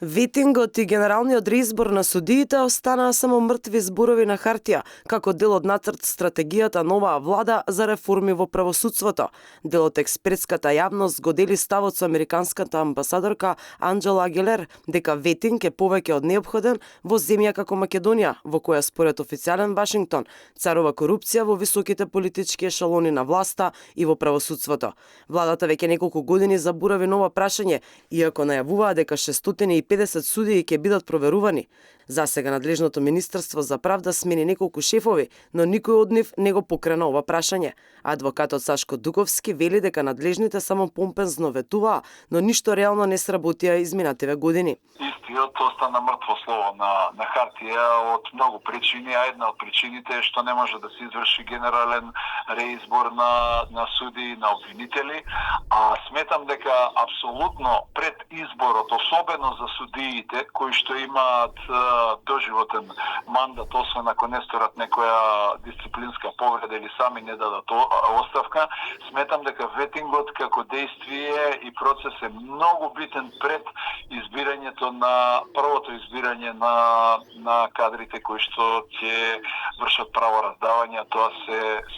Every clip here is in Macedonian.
Ветингот и генералниот реизбор на судиите останаа само мртви зборови на хартија, како дел од нацрт стратегијата новаа влада за реформи во правосудството. Дел од експертската јавност го дели ставот со американската амбасадорка Анџела Агилер дека ветинг е повеќе од неопходен во земја како Македонија, во која според официјален Вашингтон царува корупција во високите политички ешалони на власта и во правосудството. Владата веќе неколку години заборави ново прашање, иако најавуваа дека 650 судии ќе бидат проверувани. Засега надлежното Министерство за правда смени неколку шефови, но никој од нив не го покрена ова прашање. Адвокатот Сашко Дуковски вели дека надлежните само помпезно ветуваа, но ништо реално не сработија изминативе години. Истиот остана мртво слово на хартија од многу причини, а една од причините е што не може да се изврши генерален реизбор на суди, на обвинители, а сметам дека апсолутно пред изборот, особено за судиите кои што имаат доживотен мандат, освен ако не сторат некоја дисциплинска повреда или сами не дадат оставка, сметам дека ветингот како действие и процес е многу битен пред избирањето на првото избирање на кадрите кои што ќе вршат правораздавање, а тоа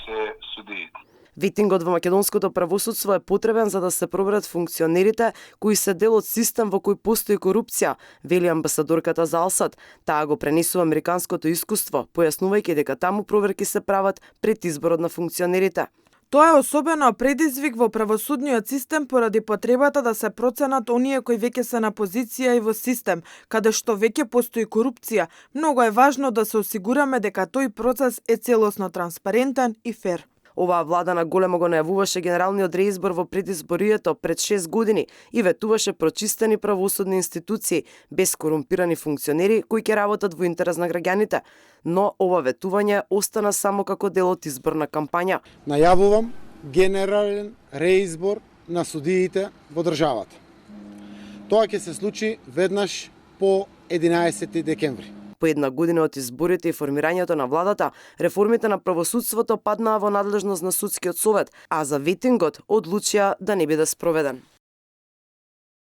се судиите. Ветингот во македонското правосудство е потребен за да се проверат функционерите кои се дел од систем во кој постои корупција, вели амбасадорката за Алсат. Таа го пренесува американското искуство, појаснувајќи дека таму проверки се прават пред изборот на функционерите. Тоа е особено предизвик во правосудниот систем поради потребата да се проценат оние кои веќе се на позиција и во систем, каде што веќе постои корупција. Многу е важно да се осигураме дека тој процес е целосно транспарентен и фер. Оваа влада на големо го најавуваше генералниот реизбор во предизборието пред 6 години и ветуваше прочистени правосудни институции без корумпирани функционери кои ќе работат во интерес на граѓаните. Но ова ветување остана само како дел од изборна кампања. Најавувам генерален реизбор на судиите во државата. Тоа ќе се случи веднаш по 11 декември. По една година од изборите и формирањето на владата, реформите на правосудството паднаа во надлежност на судскиот совет, а за ветингот одлучија да не биде спроведен.